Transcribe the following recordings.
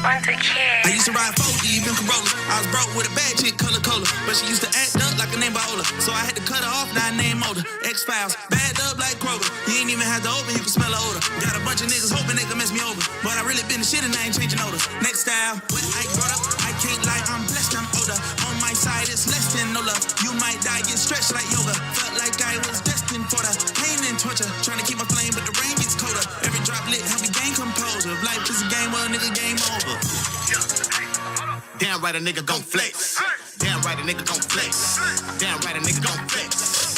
I used to ride 4 deep in Corolla. I was broke with a bad chick, color cola, but she used to act up like a name Viola. So I had to cut her off, now I name older. X-Files, bad up like Kroger. You ain't even had to open, you can smell her odor. Got a bunch of niggas hoping they can mess me over, but I really been the shit and I ain't changing odors. Next style, when I brought up, I can't lie, I'm blessed, I'm older. On my side, it's less than no love. You might die, get stretched like yoga. Felt like I was destined for the pain and torture. Trying to keep my flame, but the rain gets colder. Every drop lit, help me gain composure. If life is a game, well, nigga, game over. Damn right a nigga gon' flex. Damn right a nigga gon' flex. Damn right a nigga gon' flex.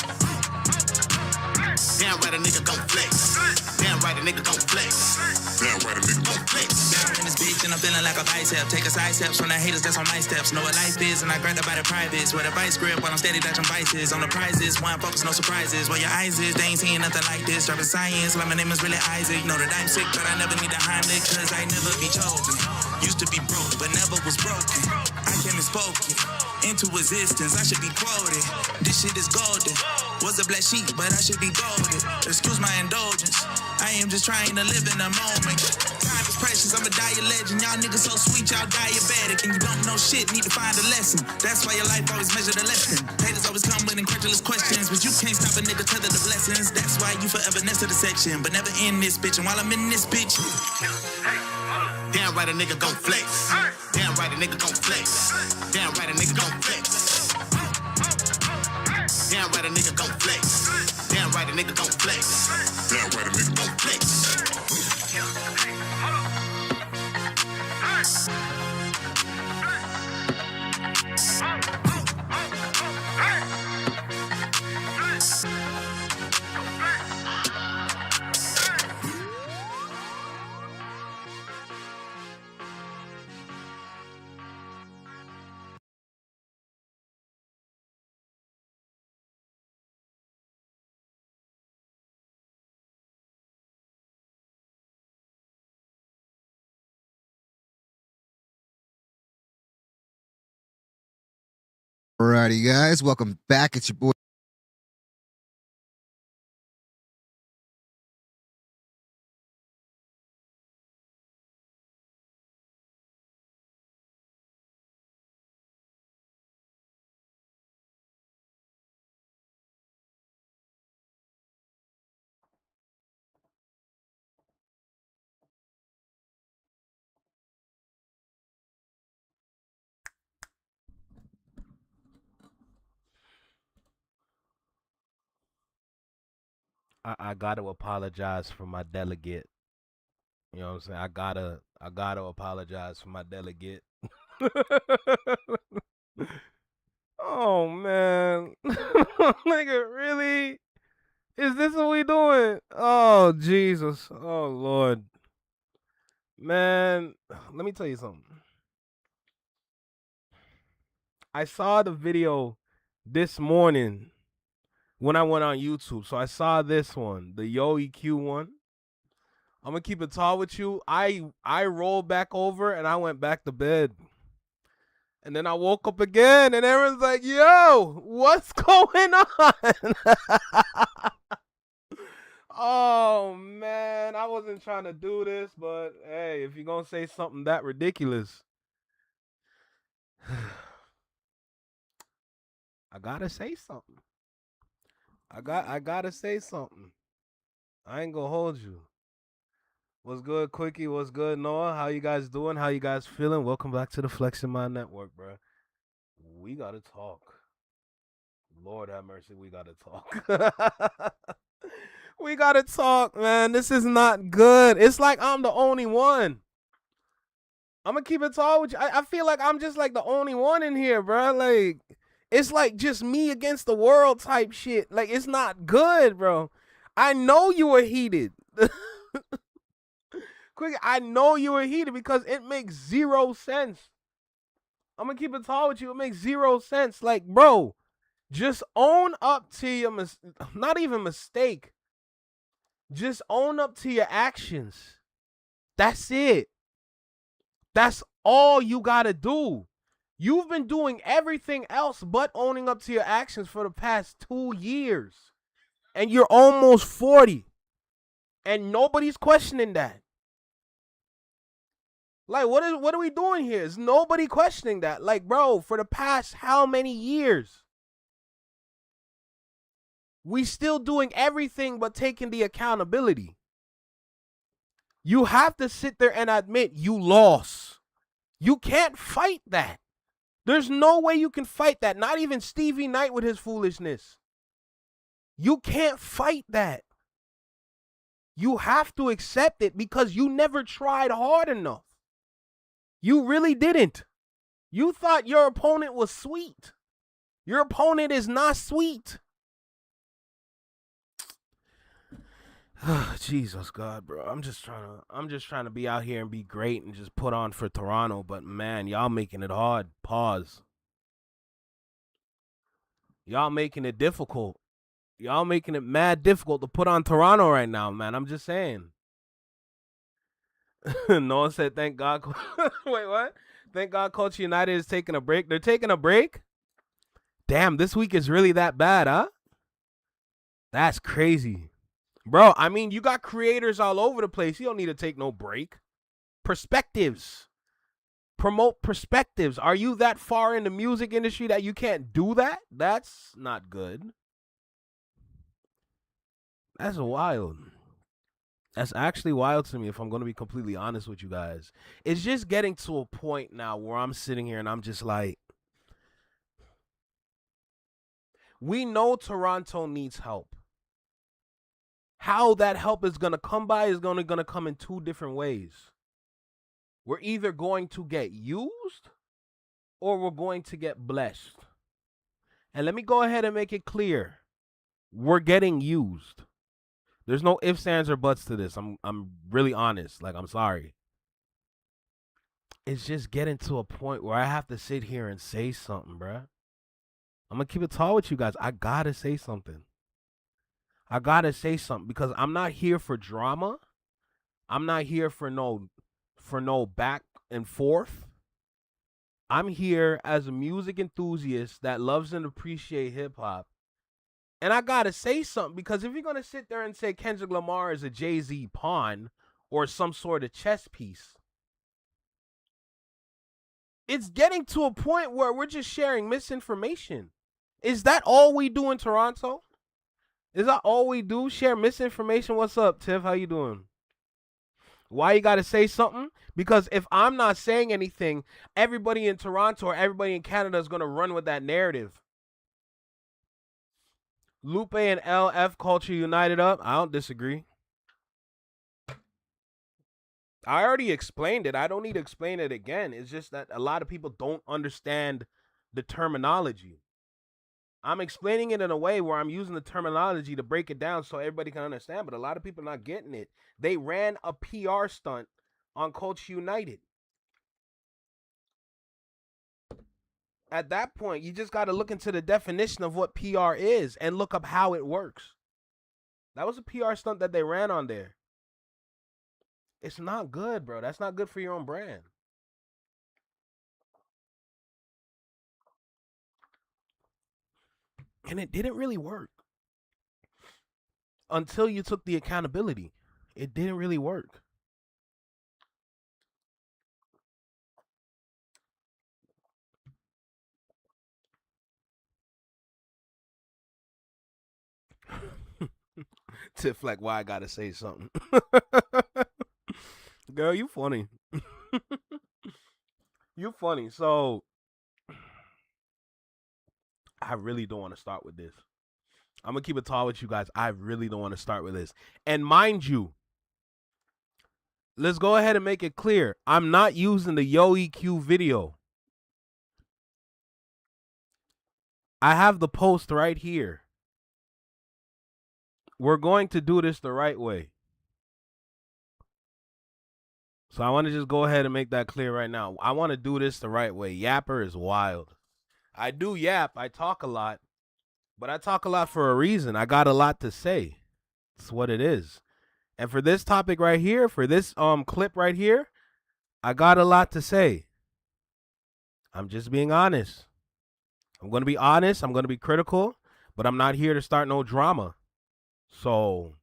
Damn right a nigga gon' flex. Damn right a nigga gon' flex. Damn right a nigga gon' flex. Down in this bitch and I'm feeling like a bicep. Take a side steps from the haters that's on my steps. Know what life is and I grind about the privates. With a vice grip while I'm steady dodging vices. On the prizes, one focus, no surprises. Where your eyes is, they ain't seeing nothing like this. Dropping science, like my name is really Isaac. Know that I'm sick, but I never need a Heimlich, cause I never be chosen. Used to be broke, but never was broken. I came and spoke it into existence. I should be quoted. This shit is golden. Was a black sheep, but I should be golden. Excuse my indulgence. I am just trying to live in the moment. Time is precious. I'ma die a legend. Y'all niggas so sweet, y'all diabetic, and you don't know shit. Need to find a lesson. That's why your life always measured a lesson. Haters always come with incredulous questions, but you can't stop a nigga tether the blessings. That's why you forever next to the section, but never in this bitch. And while I'm in this bitch. Damn right a nigga gon' flex. Damn right a nigga gon' flex. Damn right a nigga gon' flex. Damn right a nigga gon' flex. Damn right a nigga gon' flex. Damn right a nigga gon' flex. Alrighty, guys, welcome back. It's your boy. I gotta apologize for my delegate. You know what I'm saying? I gotta apologize for my delegate. Oh man. Nigga, really? Is this what we doing? Oh Jesus. Oh Lord. Man, let me tell you something. I saw the video this morning when I went on YouTube. So I saw this one, the Yo EQ one. I'm gonna keep it tall with you. I rolled back over and I went back to bed. And then I woke up again and everyone's like, yo, what's going on? Oh man, I wasn't trying to do this, but hey, if you're gonna say something that ridiculous, I gotta say something. I gotta say something. I ain't gonna hold you. What's good, Quickie? What's good, Noah? How you guys doing? How you guys feeling? Welcome back to the Flexing Mind Network, bro. We gotta talk. Lord have mercy, we gotta talk. We gotta talk, man. This is not good. It's like I'm the only one. I'm gonna keep it tall with you. I feel like I'm just like the only one in here, bro. Like, it's like just me against the world type shit. Like, it's not good, bro. I know you were heated. Quick, I know you were heated because it makes zero sense. I'm gonna keep it tall with you. It makes zero sense. Like, bro, just own up to your not even mistake. Just own up to your actions. That's it. That's all you gotta do. You've been doing everything else but owning up to your actions for the past 2 years. And you're almost 40. And nobody's questioning that. Like, what are we doing here? Is nobody questioning that? Like, bro, for the past how many years? We still doing everything but taking the accountability. You have to sit there and admit you lost. You can't fight that. There's no way you can fight that. Not even Stevie Knight with his foolishness. You can't fight that. You have to accept it because you never tried hard enough. You really didn't. You thought your opponent was sweet. Your opponent is not sweet. Jesus God, bro. I'm just trying to be out here and be great and just put on for Toronto, but man, y'all making it hard. Pause. Y'all making it difficult. Y'all making it mad difficult to put on Toronto right now, man. I'm just saying. Noah said, thank God. Wait, what? Thank God Culture United is taking a break. They're taking a break? Damn, this week is really that bad, huh? That's crazy. Bro, I mean, you got creators all over the place. You don't need to take no break. Perspectives. Promote perspectives. Are you that far in the music industry that you can't do that? That's not good. That's wild. That's actually wild to me, if I'm going to be completely honest with you guys. It's just getting to a point now where I'm sitting here and I'm just like, we know Toronto needs help. How that help is going to come by is going to come in two different ways. We're either going to get used or we're going to get blessed. And let me go ahead and make it clear. We're getting used. There's no ifs, ands, or buts to this. I'm really honest. Like, I'm sorry. It's just getting to a point where I have to sit here and say something, bruh. I'm going to keep it tall with you guys. I got to say something. I got to say something because I'm not here for drama. I'm not here for no back and forth. I'm here as a music enthusiast that loves and appreciates hip-hop. And I got to say something because if you're going to sit there and say Kendrick Lamar is a Jay-Z pawn or some sort of chess piece, it's getting to a point where we're just sharing misinformation. Is that all we do in Toronto? Is that all we do? Share misinformation? What's up, Tiff? How you doing? Why you got to say something? Because if I'm not saying anything, everybody in Toronto or everybody in Canada is going to run with that narrative. Lupe and LF Culture United up. I don't disagree. I already explained it. I don't need to explain it again. It's just that a lot of people don't understand the terminology. I'm explaining it in a way where I'm using the terminology to break it down so everybody can understand, but a lot of people are not getting it. They ran a PR stunt on Culture United. At that point, you just got to look into the definition of what PR is and look up how it works. That was a PR stunt that they ran on there. It's not good, bro. That's not good for your own brand. And it didn't really work until you took the accountability. It didn't really work. Tiff, like, why I gotta say something? Girl, you funny. You funny. So, I really don't want to start with this. I'm going to keep it tall with you guys. I really don't want to start with this. And mind you, let's go ahead and make it clear. I'm not using the Yo EQ video. I have the post right here. We're going to do this the right way. So I want to just go ahead and make that clear right now. I want to do this the right way. Yapper is wild. I do yap. I talk a lot. But I talk a lot for a reason. I got a lot to say. It's what it is. And for this topic right here, for this clip right here, I got a lot to say. I'm just being honest. I'm going to be honest. I'm going to be critical. But I'm not here to start no drama. So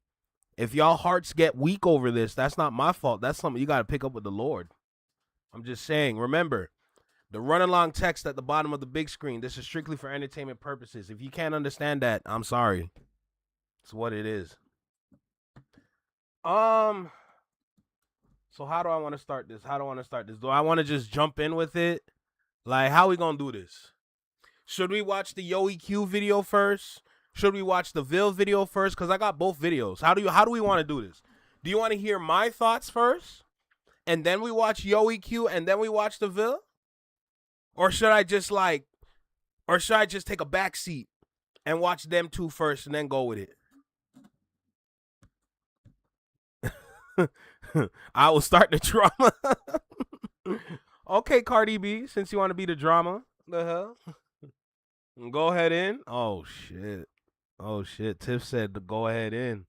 if y'all hearts get weak over this, that's not my fault. That's something you got to pick up with the Lord. I'm just saying, remember, the run-along text at the bottom of the big screen, this is strictly for entertainment purposes. If you can't understand that, I'm sorry. It's what it is. So how do I want to start this? Do I want to just jump in with it? Like, how we gonna do this? Should we watch the Yo EQ video first? Should we watch the Ville video first? Because I got both videos. How do we want to do this? Do you want to hear my thoughts first? And then we watch Yo EQ and then we watch the Ville? Or should I just take a back seat and watch them two first and then go with it? I will start the drama. Okay, Cardi B, since you want to be the drama, the hell? Go ahead in. Oh shit. Tiff said to go ahead in.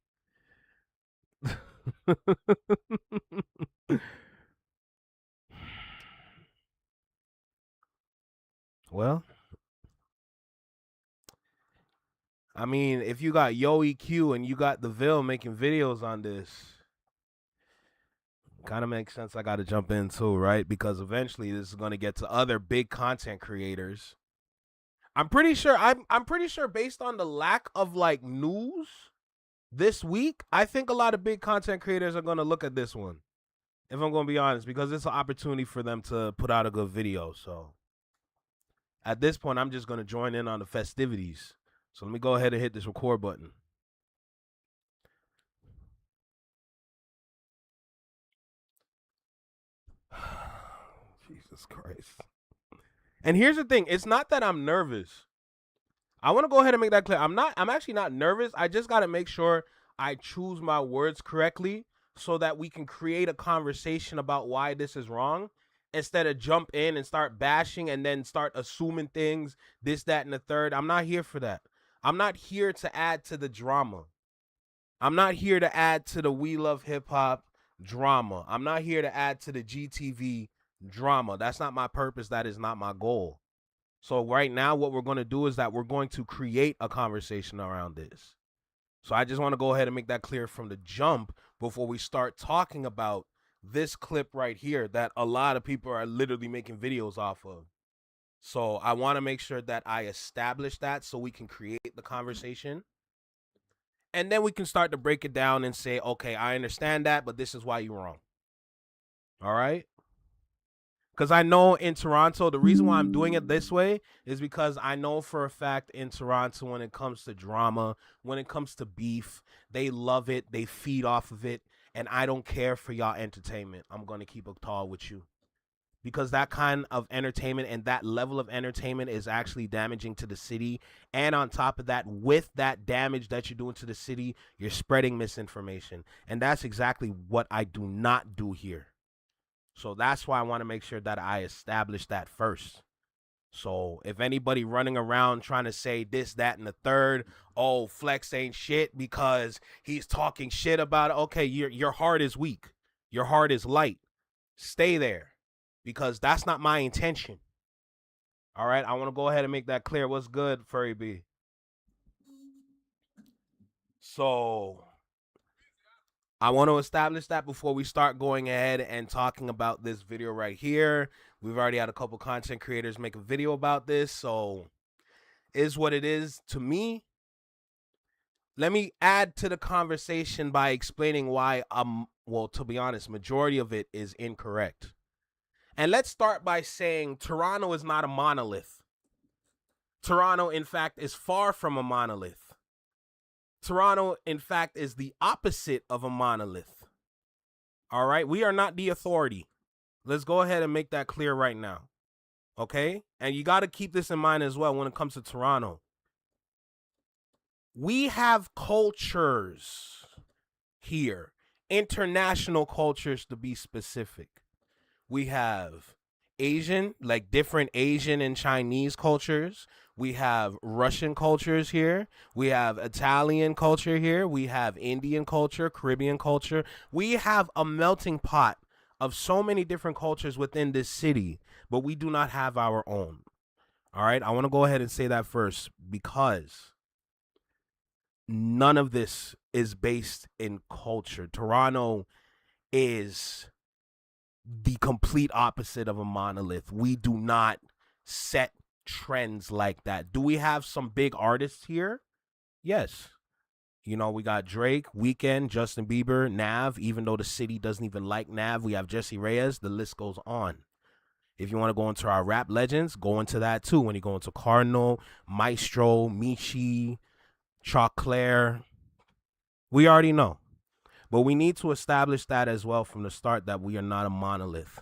Well, I mean, if you got Yo EQ and you got the Ville making videos on this, kind of makes sense. I got to jump in too, right? Because eventually this is going to get to other big content creators. I'm pretty sure based on the lack of like news this week, I think a lot of big content creators are going to look at this one. If I'm going to be honest, because it's an opportunity for them to put out a good video. So at this point, I'm just going to join in on the festivities. So let me go ahead and hit this record button. Jesus Christ. And here's the thing. It's not that I'm nervous. I want to go ahead and make that clear. I'm actually not nervous. I just got to make sure I choose my words correctly so that we can create a conversation about why this is wrong instead of jump in and start bashing and then start assuming things, this, that, and the third. I'm not here for that. I'm not here to add to the drama. I'm not here to add to the We Love Hip Hop drama. I'm not here to add to the GTV drama. That's not my purpose. That is not my goal. So right now, what we're going to do is that we're going to create a conversation around this. So I just want to go ahead and make that clear from the jump before we start talking about this clip right here that a lot of people are literally making videos off of. So I want to make sure that I establish that so we can create the conversation. And then we can start to break it down and say, okay, I understand that, but this is why you're wrong. All right? Because I know in Toronto, the reason why I'm doing it this way is because I know for a fact in Toronto, when it comes to drama, when it comes to beef, they love it. They feed off of it. And I don't care for y'all entertainment. I'm going to keep it tall with you. Because that kind of entertainment and that level of entertainment is actually damaging to the city. And on top of that, with that damage that you're doing to the city, you're spreading misinformation. And that's exactly what I do not do here. So that's why I want to make sure that I establish that first. So if anybody running around trying to say this, that, and the third, oh, Flex ain't shit because he's talking shit about it. Okay, your heart is weak. Your heart is light. Stay there because that's not my intention. All right, I want to go ahead and make that clear. What's good, Furry B? So I want to establish that before we start going ahead and talking about this video right here. We've already had a couple content creators make a video about this, so is what it is to me. Let me add to the conversation by explaining why, well, to be honest, majority of it is incorrect. And let's start by saying Toronto is not a monolith. Toronto, in fact, is far from a monolith. Toronto, in fact, is the opposite of a monolith. All right? We are not the authority. Let's go ahead and make that clear right now. Okay? And you got to keep this in mind as well when it comes to Toronto. We have cultures here, international cultures to be specific. We have Asian, like different Asian and Chinese cultures. We have Russian cultures here. We have Italian culture here. We have Indian culture, Caribbean culture. We have a melting pot of so many different cultures within this city, but we do not have our own. All right, I want to go ahead and say that first because none of this is based in culture. Toronto is the complete opposite of a monolith. We do not set trends like that. Do we have some big artists here? Yes. You know, we got Drake, Weeknd, Justin Bieber, Nav. Even though the city doesn't even like Nav, we have Jesse Reyes. The list goes on. If you want to go into our rap legends, go into that too. When you go into Cardinal, Maestro, Michi, Choclair, we already know. But we need to establish that as well from the start, that we are not a monolith.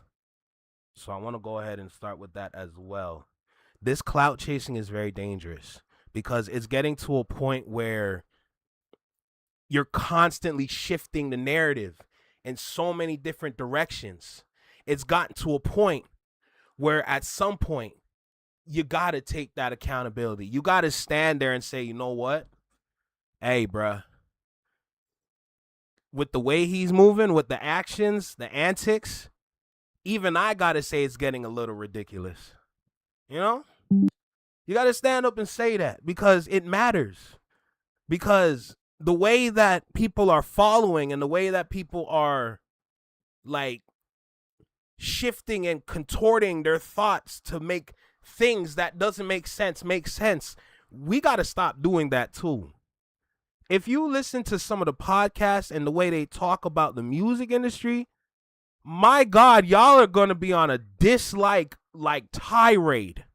So I want to go ahead and start with that as well. This clout chasing is very dangerous because it's getting to a point where you're constantly shifting the narrative in so many different directions. It's gotten to a point where at some point you got to take that accountability. You got to stand there and say, you know what? Hey, bruh. With the way he's moving, with the actions, the antics, even I got to say it's getting a little ridiculous. You know? You got to stand up and say that because it matters. Because the way that people are following and the way that people are like shifting and contorting their thoughts to make things that doesn't make sense. We got to stop doing that too. If you listen to some of the podcasts and the way they talk about the music industry, my God, y'all are going to be on a dislike tirade.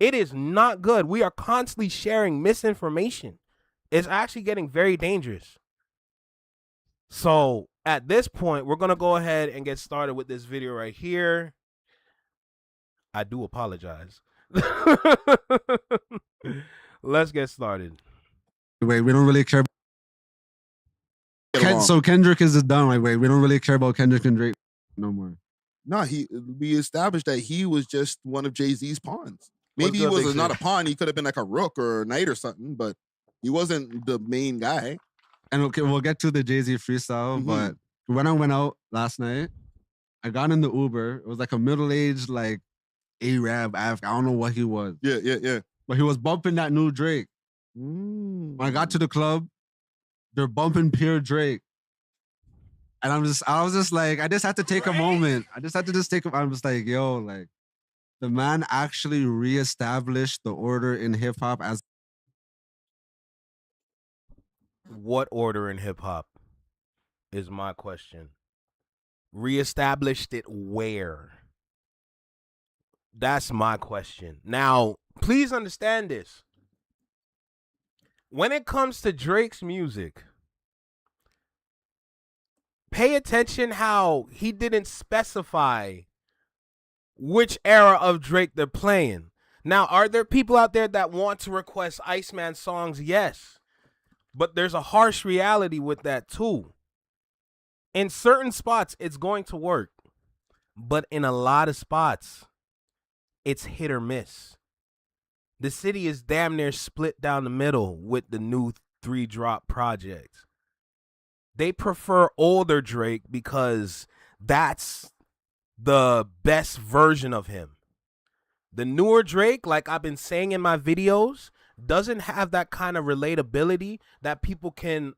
It is not good. We are constantly sharing misinformation. It's actually getting very dangerous. So at this point, we're going to go ahead and get started with this video right here. I do apologize. Let's get started. Wait, we don't really care. So Kendrick is done. Like, wait, we don't really care about Kendrick and Drake no more. No, we established that he was just one of Jay-Z's pawns. Maybe he was not a pawn. He could have been like a rook or a knight or something, but he wasn't the main guy. And okay, we'll get to the Jay-Z freestyle, but when I went out last night, I got in the Uber. It was like a middle-aged, like, Arab. I don't know what he was. Yeah. But he was bumping that new Drake. When I got to the club, they're bumping pure Drake. And I was just like, I just had to take a moment. I just like, yo, like, the man actually reestablished the order in hip hop as. What order in hip hop is my question. Reestablished it where? That's my question. Now, please understand this. When it comes to Drake's music, pay attention how he didn't specify which era of Drake they're playing. Now, are there people out there that want to request Iceman songs? Yes. But there's a harsh reality with that too. In certain spots, it's going to work. But in a lot of spots, it's hit or miss. The city is damn near split down the middle with the new 3-drop project. They prefer older Drake because that's the best version of him. The newer Drake, like I've been saying in my videos, doesn't have that kind of relatability that people can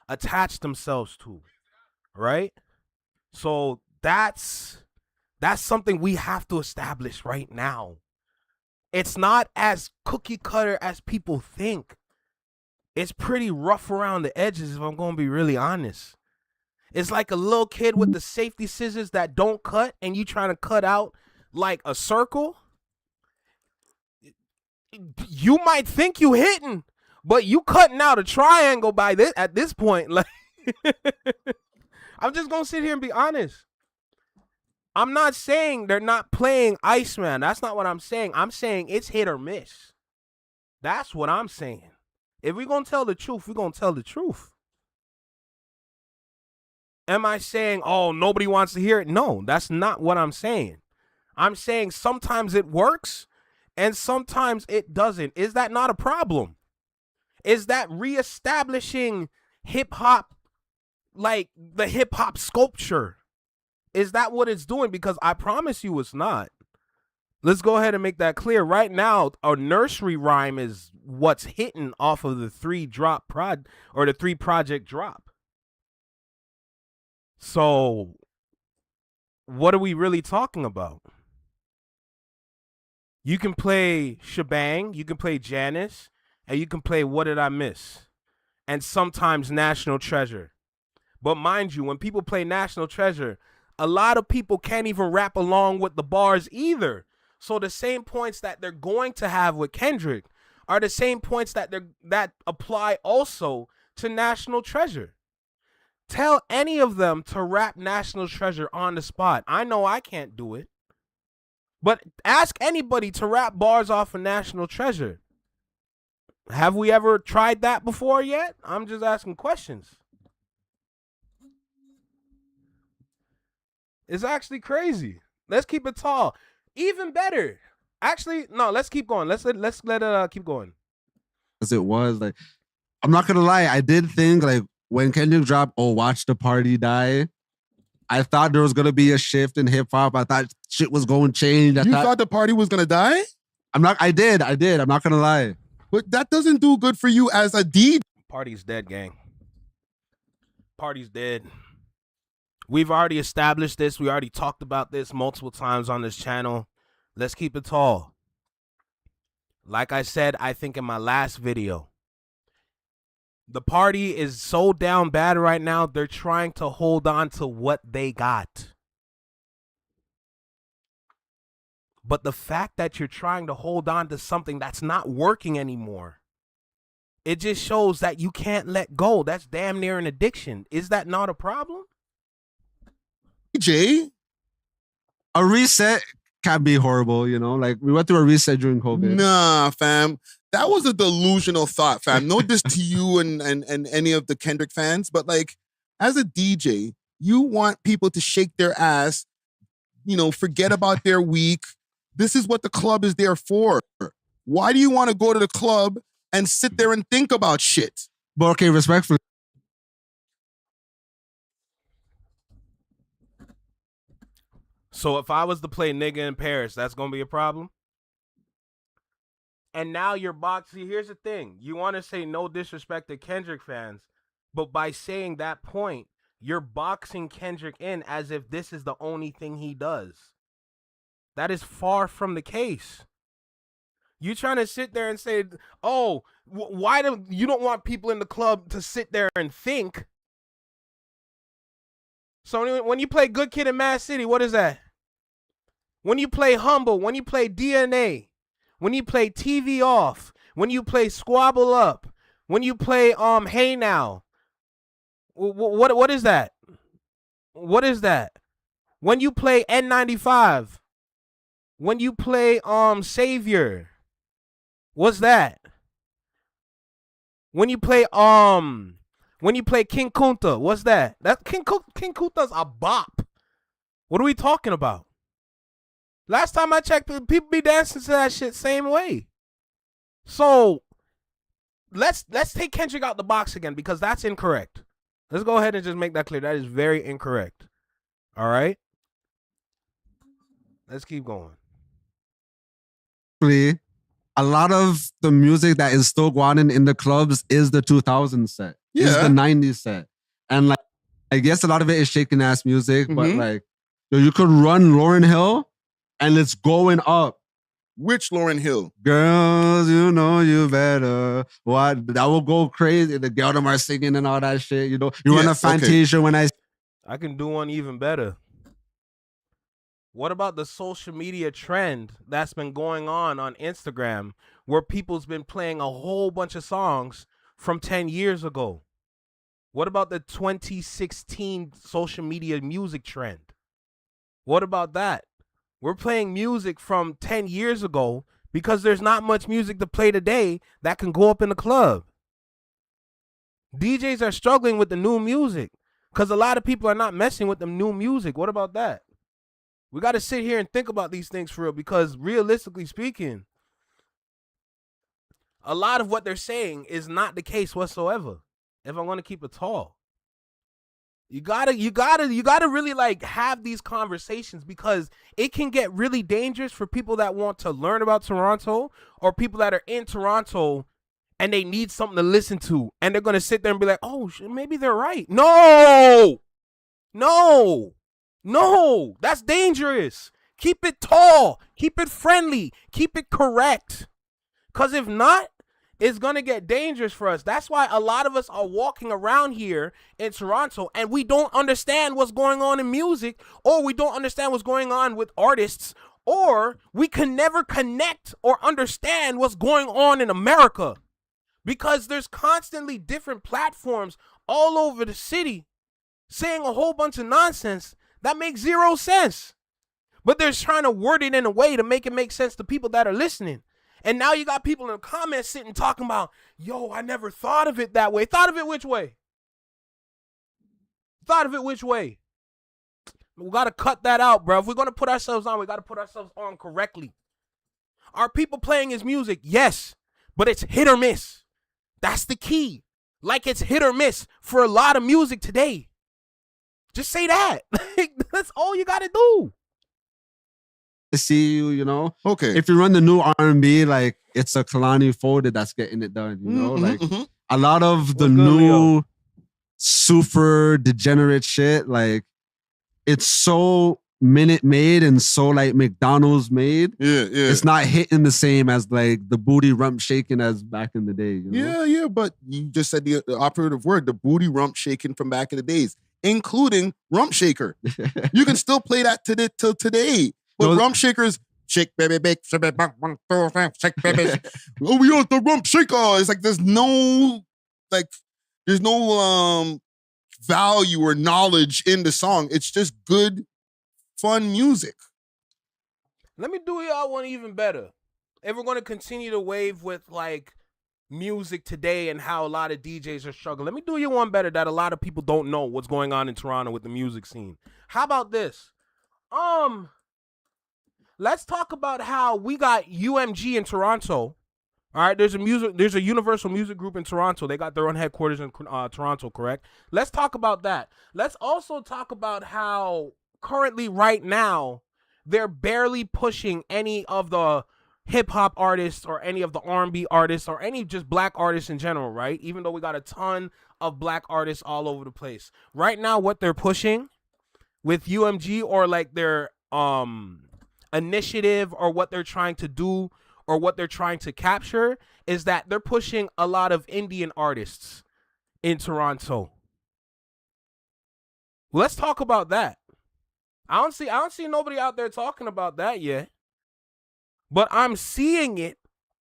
attach themselves to, right? So that's something we have to establish right now. It's not as cookie cutter as people think. It's pretty rough around the edges, if I'm going to be really honest. It's like a little kid with the safety scissors that don't cut, and you trying to cut out like a circle. You might think you hitting, but you cutting out a triangle at this point. Like, I'm just going to sit here and be honest. I'm not saying they're not playing Iceman. That's not what I'm saying. I'm saying it's hit or miss. That's what I'm saying. If we're going to tell the truth, we're going to tell the truth. Am I saying, oh, nobody wants to hear it? No, that's not what I'm saying. I'm saying sometimes it works and sometimes it doesn't. Is that not a problem? Is that reestablishing hip hop, like the hip hop sculpture? Is that what it's doing? Because I promise you it's not. Let's go ahead and make that clear. Right now, a nursery rhyme is what's hitting off of the 3-drop or the 3-project drop. So what are we really talking about? You can play Shebang, you can play Janice, and you can play What Did I Miss? And sometimes National Treasure. But mind you, when people play National Treasure, a lot of people can't even rap along with the bars either. So the same points that they're going to have with Kendrick are the same points that apply also to National Treasure. Tell any of them to rap National Treasure on the spot. I know I can't do it. But ask anybody to rap bars off of National Treasure. Have we ever tried that before yet? I'm just asking questions. It's actually crazy. Let's keep it tall. Even better. Actually, no, let's keep going. Let's let it keep going. As it was, like, I'm not gonna lie, I did think, like, when Kendrick dropped "Oh Watch the Party Die," I thought there was gonna be a shift in hip hop. I thought shit was going to change. You thought the party was gonna die? I did. I'm not gonna lie. But that doesn't do good for you as a DJ. Party's dead, gang. Party's dead. We've already established this. We already talked about this multiple times on this channel. Let's keep it tall. Like I said, I think in my last video, the party is so down bad right now, they're trying to hold on to what they got. But the fact that you're trying to hold on to something that's not working anymore, it just shows that you can't let go. That's damn near an addiction. Is that not a problem? DJ, a reset can be horrible, you know? Like, we went through a reset during COVID. Nah, fam. That was a delusional thought, fam. No diss to you and any of the Kendrick fans, but like, as a DJ, you want people to shake their ass, you know, forget about their week. This is what the club is there for. Why do you want to go to the club and sit there and think about shit? But okay, respectfully. So if I was to play Nigga in Paris, that's going to be a problem? And now you're boxing. Here's the thing. You want to say no disrespect to Kendrick fans, but by saying that point, you're boxing Kendrick in as if this is the only thing he does. That is far from the case. You trying to sit there and say, oh, why do you don't want people in the club to sit there and think? So when you play Good Kid in Mad City, what is that? When you play Humble, when you play DNA, when you play TV Off, when you play Squabble Up, when you play Hey Now, what is that? What is that? When you play N95, when you play Savior, what's that? When you play King Kunta, what's that? That King Kunta's a bop. What are we talking about? Last time I checked, people be dancing to that shit same way. So let's take Kendrick out the box again, because that's incorrect. Let's go ahead and just make that clear. That is very incorrect. All right? Let's keep going. A lot of the music that is still going on in the clubs is the 2000s set. Yeah. Is the 90s set. And like, I guess a lot of it is shaking ass music, but like, you could run Lauryn Hill and it's going up. Which Lauryn Hill? Girls, you know you better. What? That will go crazy. The girl them are singing and all that shit. You know, you run a Fantasia when I can do one even better. What about the social media trend that's been going on Instagram, where people's been playing a whole bunch of songs from 10 years ago? What about the 2016 social media music trend? What about that? We're playing music from 10 years ago because there's not much music to play today that can go up in the club. DJs are struggling with the new music because a lot of people are not messing with the new music. What about that? We got to sit here and think about these things for real, because realistically speaking, a lot of what they're saying is not the case whatsoever. If I'm going to keep it tall, you gotta really like have these conversations, because it can get really dangerous for people that want to learn about Toronto, or people that are in Toronto and they need something to listen to, and they're going to sit there and be like, oh, maybe they're right. No. No, that's dangerous. Keep it tall. Keep it friendly. Keep it correct. Because if not, it's going to get dangerous for us. That's why a lot of us are walking around here in Toronto and we don't understand what's going on in music, or we don't understand what's going on with artists, or we can never connect or understand what's going on in America, because there's constantly different platforms all over the city saying a whole bunch of nonsense that makes zero sense. But they're trying to word it in a way to make it make sense to people that are listening. And now you got people in the comments sitting talking about, yo, I never thought of it that way. Thought of it which way? Thought of it which way? We got to cut that out, bro. If we're going to put ourselves on, we got to put ourselves on correctly. Are people playing his music? Yes, but it's hit or miss. That's the key. Like it's hit or miss for a lot of music today. Just say that. That's all you got to do. See you know. Okay. If you run the new R&B, like it's a Kalani Folded that's getting it done, you know? Like a lot of the new super degenerate shit, like it's so Minute Made and so like McDonald's made. Yeah. It's not hitting the same as like the booty rump shaking as back in the day. You know? Yeah, but you just said the operative word, the booty rump shaking from back in the days, including Rump Shaker. You can still play that till today. But Rump Shakers, shake baby, bake, shake baby, 1, 2, 3, shake baby. Oh, we on the Rump Shaker. It's like there's no value or knowledge in the song. It's just good, fun music. Let me do y'all one even better. If we're going to continue to wave with like music today and how a lot of DJs are struggling, let me do you one better that a lot of people don't know what's going on in Toronto with the music scene. How about this? Let's talk about how we got UMG in Toronto. All right, there's a Universal Music Group in Toronto. They got their own headquarters in Toronto, correct? Let's talk about that. Let's also talk about how currently right now they're barely pushing any of the hip hop artists or any of the R&B artists or any just black artists in general, right? Even though we got a ton of black artists all over the place. Right now what they're pushing with UMG or like their initiative or what they're trying to do or what they're trying to capture is that they're pushing a lot of Indian artists in Toronto. Let's talk about that. I don't see nobody out there talking about that yet. But I'm seeing it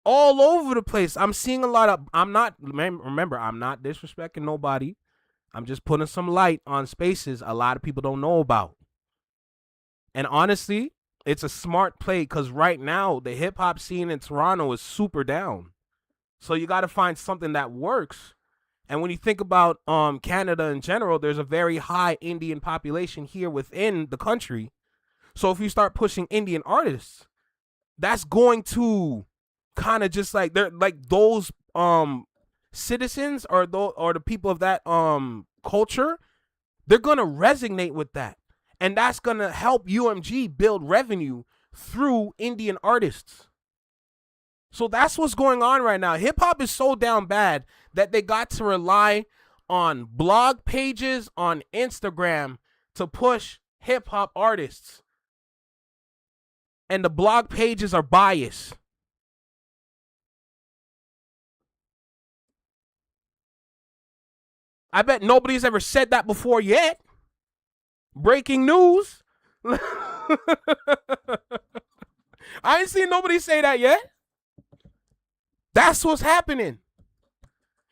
all over the place. I'm seeing a lot of I'm not disrespecting nobody. I'm just putting some light on spaces a lot of people don't know about. And honestly, it's a smart play because right now the hip hop scene in Toronto is super down. So you got to find something that works. And when you think about Canada in general, there's a very high Indian population here within the country. So if you start pushing Indian artists, that's going to kind of just like they're like those citizens or the people of that culture, they're going to resonate with that. And that's going to help UMG build revenue through Indian artists. So that's what's going on right now. Hip hop is so down bad that they got to rely on blog pages on Instagram to push hip hop artists. And the blog pages are biased. I bet nobody's ever said that before yet. Breaking news. I ain't seen nobody say that yet. That's what's happening.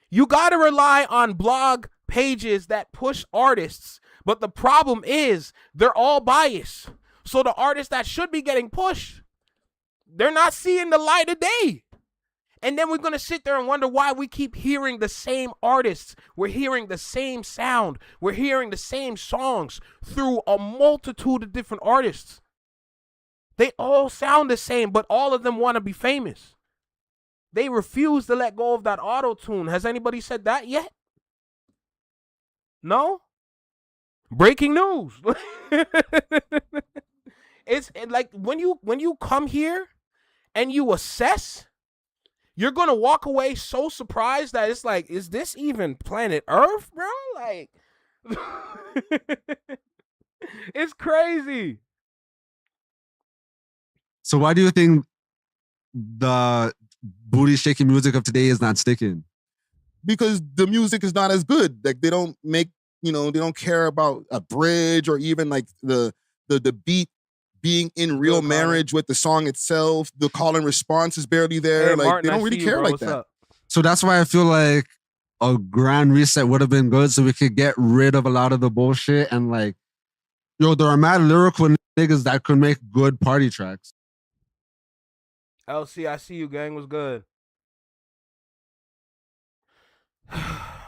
You got to rely on blog pages that push artists. But the problem is they're all biased. So the artists that should be getting pushed, they're not seeing the light of day. And then we're going to sit there and wonder why we keep hearing the same artists. We're hearing the same sound. We're hearing the same songs through a multitude of different artists. They all sound the same, but all of them want to be famous. They refuse to let go of that auto-tune. Has anybody said that yet? No? Breaking news. It's like when you come here and you assess, you're going to walk away so surprised that it's like, is this even planet Earth, bro? Like, It's crazy. So why do you think the booty shaking music of today is not sticking? Because the music is not as good. Like they don't make, they don't care about a bridge or even like the beat being in real marriage with the song itself. The call and response is barely there. Hey, Like Martin, they don't really care like that. So that's why I feel like a grand reset would have been good, so we could get rid of a lot of the bullshit and like, there are mad lyrical niggas that could make good party tracks. LC, I see you, gang. Was good.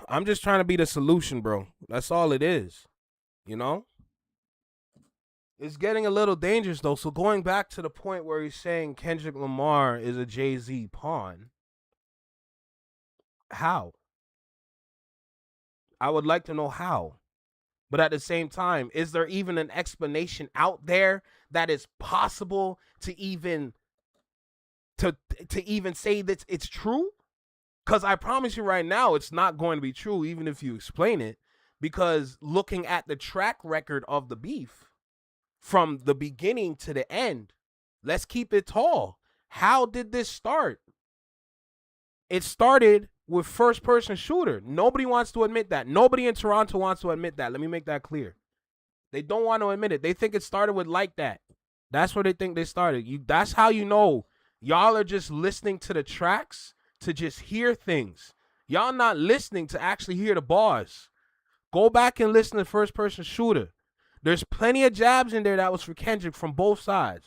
I'm just trying to be the solution, bro. That's all it is. You know? It's getting a little dangerous, though. So going back to the point where he's saying Kendrick Lamar is a Jay-Z pawn, how? I would like to know how. But at the same time, is there even an explanation out there that is possible to even say that it's true? Because I promise you right now, it's not going to be true, even if you explain it. Because looking at the track record of the beef, from the beginning to the end, let's keep it tall. How did this start? It started with first-person shooter. Nobody wants to admit that. Nobody in Toronto wants to admit that. Let me make that clear. They don't want to admit it. They think it started with Like That. That's where they think they started. That's how you know y'all are just listening to the tracks to just hear things. Y'all not listening to actually hear the bars. Go back and listen to first-person shooter. There's plenty of jabs in there that was for Kendrick from both sides.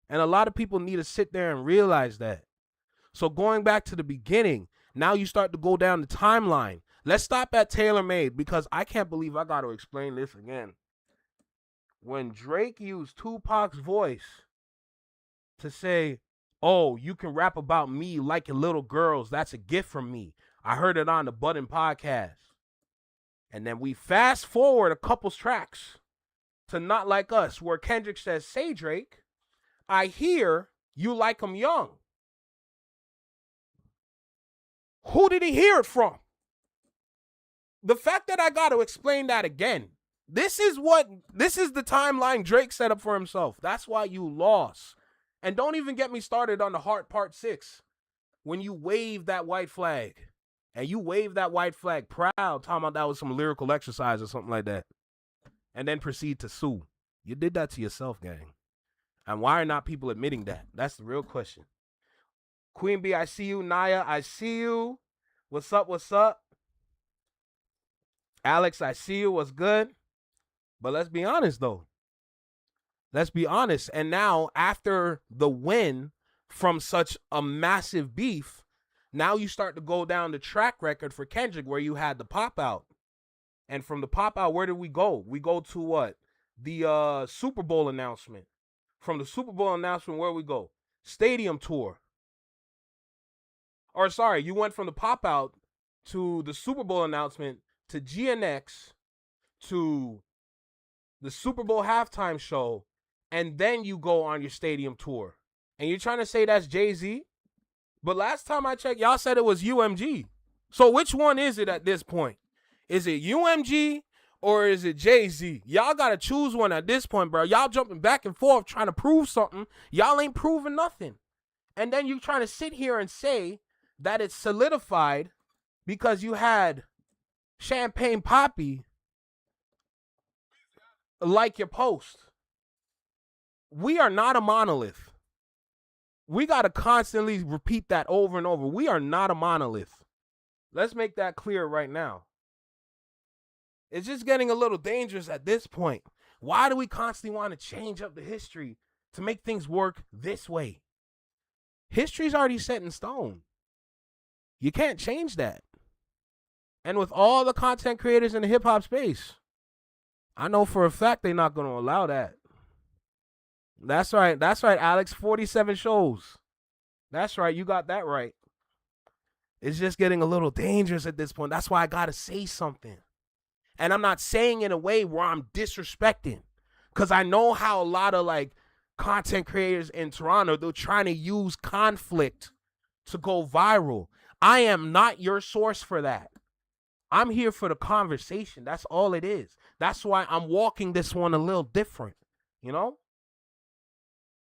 And a lot of people need to sit there and realize that. So going back to the beginning, now you start to go down the timeline. Let's stop at Taylor Made, because I can't believe I got to explain this again. When Drake used Tupac's voice to say, "Oh, you can rap about me like your little girls. That's a gift from me. I heard it on the Budden podcast." And then we fast forward a couple tracks to Not Like Us, where Kendrick says, "Say, Drake, I hear you like 'em young." Who did he hear it from? The fact that I got to explain that again. This is the timeline Drake set up for himself. That's why you lost. And don't even get me started on the Heart Part 6. When you wave that white flag. And you wave that white flag proud, talking about that was some lyrical exercise or something like that. And then proceed to sue. You did that to yourself, gang. And why are not people admitting that? That's the real question. Queen B, I see you. Naya, I see you. What's up? What's up? Alex, I see you. What's good? But let's be honest, though. Let's be honest. And now, after the win from such a massive beef, now you start to go down the track record for Kendrick, where you had the pop out. And from the pop out, where did we go? We go to what? The Super Bowl announcement. From the Super Bowl announcement, where we go? Stadium tour. Or sorry, you went from the pop out to the Super Bowl announcement to GNX to the Super Bowl halftime show, and then you go on your stadium tour. And you're trying to say that's Jay-Z? But last time I checked, y'all said it was UMG. So which one is it at this point? Is it UMG or is it Jay-Z? Y'all got to choose one at this point, bro. Y'all jumping back and forth trying to prove something. Y'all ain't proving nothing. And then you trying to sit here and say that it's solidified because you had Champagne Poppy like your post. We are not a monolith. We got to constantly repeat that over and over. We are not a monolith. Let's make that clear right now. It's just getting a little dangerous at this point. Why do we constantly want to change up the history to make things work this way? History's already set in stone. You can't change that. And with all the content creators in the hip-hop space, I know for a fact they're not going to allow that. That's right. That's right, Alex. 47 shows. That's right. You got that right. It's just getting a little dangerous at this point. That's why I got to say something. And I'm not saying in a way where I'm disrespecting. Because I know how a lot of like content creators in Toronto, they're trying to use conflict to go viral. I am not your source for that. I'm here for the conversation. That's all it is. That's why I'm walking this one a little different, you know?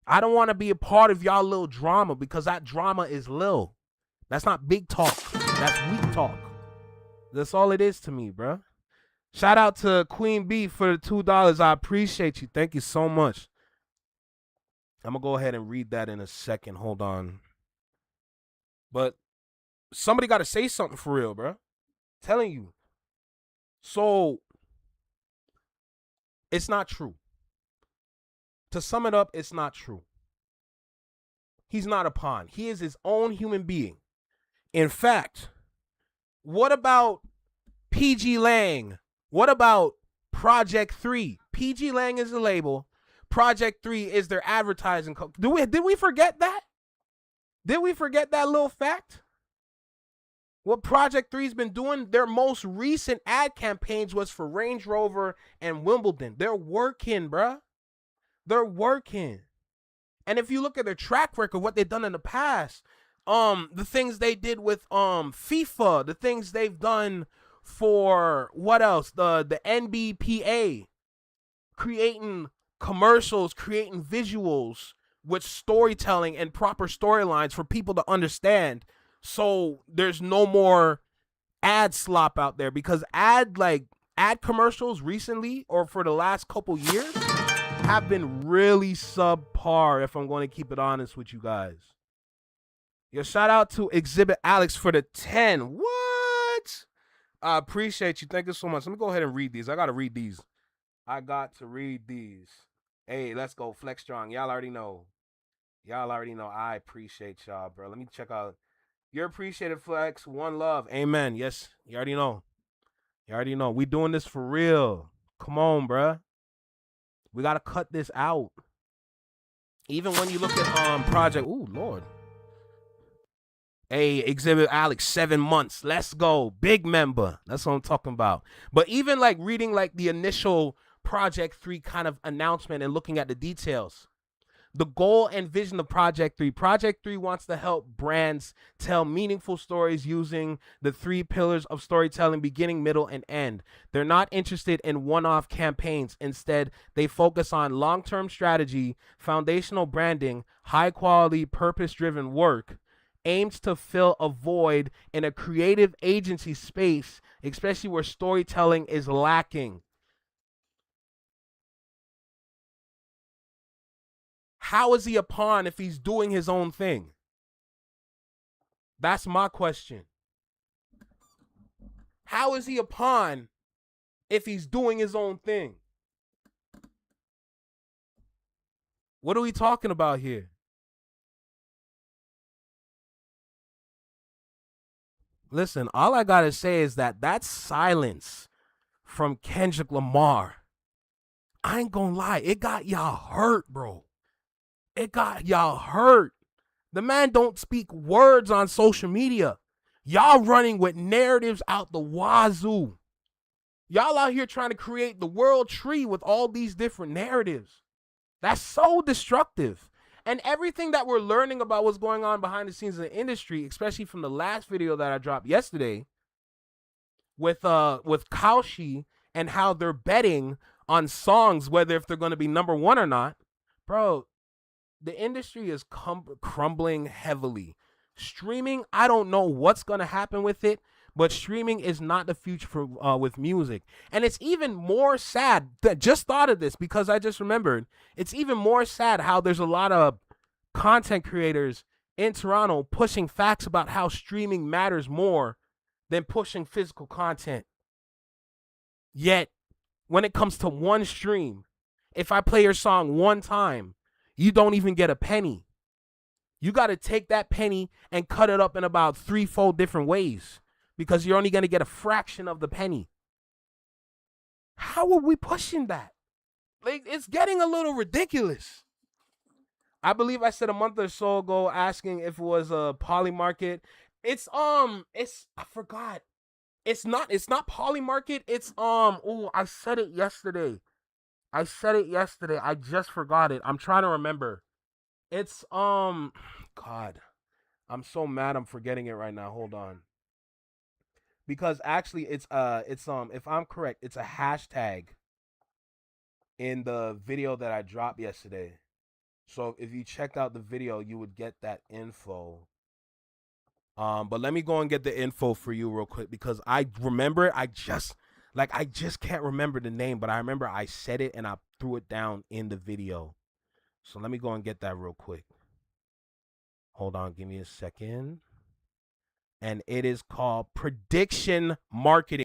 I don't want to be a part of y'all little drama because that drama is lil. That's not big talk. That's weak talk. That's all it is to me, bro. Shout out to Queen B for the $2. I appreciate you. Thank you so much. I'm going to go ahead and read that in a second. Hold on. But somebody got to say something for real, bro. Telling you. So, it's not true. To sum it up, it's not true. He's not a pawn. He is his own human being. In fact, what about PG Lang? What about Project 3? PG Lang is the label. Project 3 is their advertising. Did we forget that? Did we forget that little fact? What Project 3's been doing, their most recent ad campaigns was for Range Rover and Wimbledon. They're working, bruh. They're working. And if you look at their track record, what they've done in the past, the things they did with FIFA, the things they've done for what else? The NBPA, creating commercials, creating visuals with storytelling and proper storylines for people to understand. So there's no more ad slop out there, because ad commercials recently or for the last couple years have been really subpar, if I'm going to keep it honest with you guys. Yo, shout out to Exhibit Alex for the 10. What? I appreciate you. Thank you so much. Let me go ahead and read these. I got to read these. Hey, let's go. Flex Strong. Y'all already know. I appreciate y'all, bro. Let me check out. You're appreciated, Flex. One love. Amen. Yes, you already know. We doing this for real. Come on, bro. We got to cut this out. Even when you look at Project. Ooh, Lord. Hey, Exhibit Alex, 7 months. Let's go. Big member. That's what I'm talking about. But even like reading like the initial Project 3 kind of announcement and looking at the details, the goal and vision of Project 3. Project 3 wants to help brands tell meaningful stories using the 3 pillars of storytelling, beginning, middle, and end. They're not interested in one-off campaigns. Instead, they focus on long-term strategy, foundational branding, high-quality, purpose-driven work, aims to fill a void in a creative agency space, especially where storytelling is lacking. How is he a pawn if he's doing his own thing? That's my question. How is he a pawn if he's doing his own thing? What are we talking about here? Listen, all I gotta say is that silence from Kendrick Lamar, I ain't gonna lie, it got y'all hurt, bro. It got y'all hurt. The man don't speak words on social media. Y'all running with narratives out the wazoo. Y'all out here trying to create the world tree with all these different narratives. That's so destructive. And everything that we're learning about what's going on behind the scenes in the industry, especially from the last video that I dropped yesterday with Kaushi and how they're betting on songs, whether if they're going to be number one or not, bro, the industry is crumbling heavily. Streaming, I don't know what's going to happen with it, but streaming is not the future for with music. And it's even more sad that just thought of this because I just remembered. It's even more sad how there's a lot of content creators in Toronto pushing facts about how streaming matters more than pushing physical content. Yet, when it comes to one stream, if I play your song one time, you don't even get a penny. You got to take that penny and cut it up in about 3-4 different ways because you're only going to get a fraction of the penny. How are we pushing that? Like, it's getting a little ridiculous. I believe I said a month or so ago asking if it was a poly market. I forgot. It's not poly market. It's I said it yesterday. I just forgot it. I'm trying to remember. It's God. I'm so mad I'm forgetting it right now. Hold on. Because actually it's if I'm correct, it's a hashtag. in the video that I dropped yesterday. So if you checked out the video, you would get that info. But let me go and get the info for you real quick, because I remember I just can't remember the name, but I remember I said it and I threw it down in the video. So let me go and get that real quick. Hold on, give me a second. And it is called Prediction Marketing.